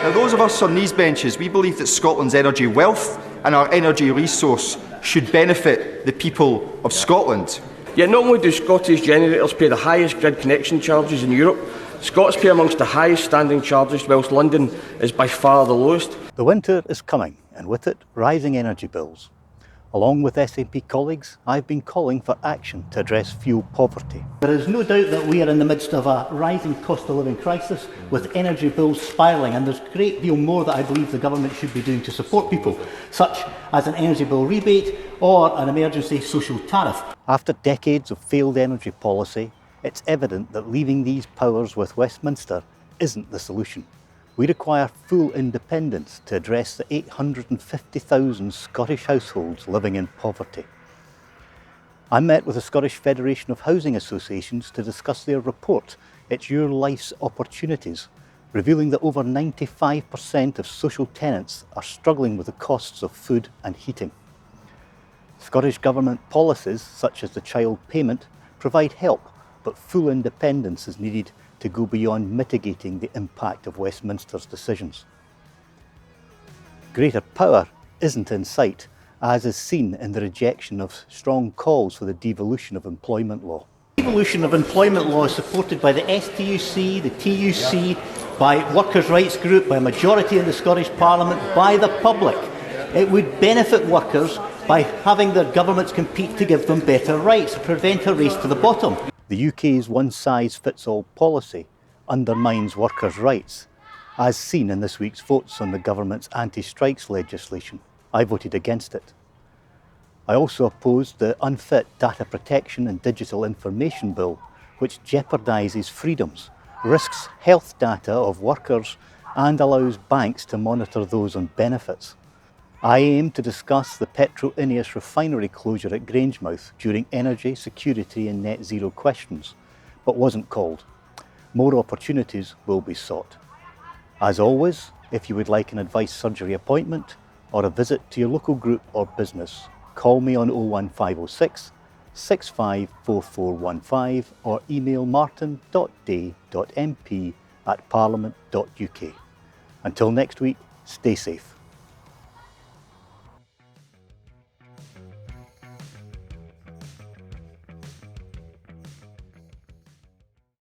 Now, those of us on these benches, we believe that Scotland's energy wealth and our energy resource should benefit the people of Scotland. Yet not only do Scottish generators pay the highest grid connection charges in Europe, Scots pay amongst the highest standing charges, whilst London is by far the lowest. The winter is coming, and with it, rising energy bills. Along with SNP colleagues, I've been calling for action to address fuel poverty. There is no doubt that we are in the midst of a rising cost of living crisis with energy bills spiralling, and there's a great deal more that I believe the government should be doing to support people, such as an energy bill rebate or an emergency social tariff. After decades of failed energy policy, it's evident that leaving these powers with Westminster isn't the solution. We require full independence to address the 850,000 Scottish households living in poverty. I met with the Scottish Federation of Housing Associations to discuss their report, It's Your Life's Opportunities, revealing that over 95% of social tenants are struggling with the costs of food and heating. Scottish Government policies, such as the child payment, provide help, but full independence is needed to go beyond mitigating the impact of Westminster's decisions. Greater power isn't in sight, as is seen in the rejection of strong calls for the devolution of employment law. Devolution of employment law is supported by the STUC, the TUC, by Workers' Rights Group, by a majority in the Scottish Parliament, by the public. It would benefit workers by having their governments compete to give them better rights, prevent a race to the bottom. The UK's one-size-fits-all policy undermines workers' rights, as seen in this week's votes on the government's anti-strikes legislation. I voted against it. I also opposed the unfit Data Protection and Digital Information Bill, which jeopardises freedoms, risks health data of workers, and allows banks to monitor those on benefits. I aim to discuss the Petro Ineos refinery closure at Grangemouth during energy, security and net zero questions, but wasn't called. More opportunities will be sought. As always, if you would like an advice surgery appointment or a visit to your local group or business, call me on 01506 654415 or email martyn.day.mp@parliament.uk. Until next week, stay safe.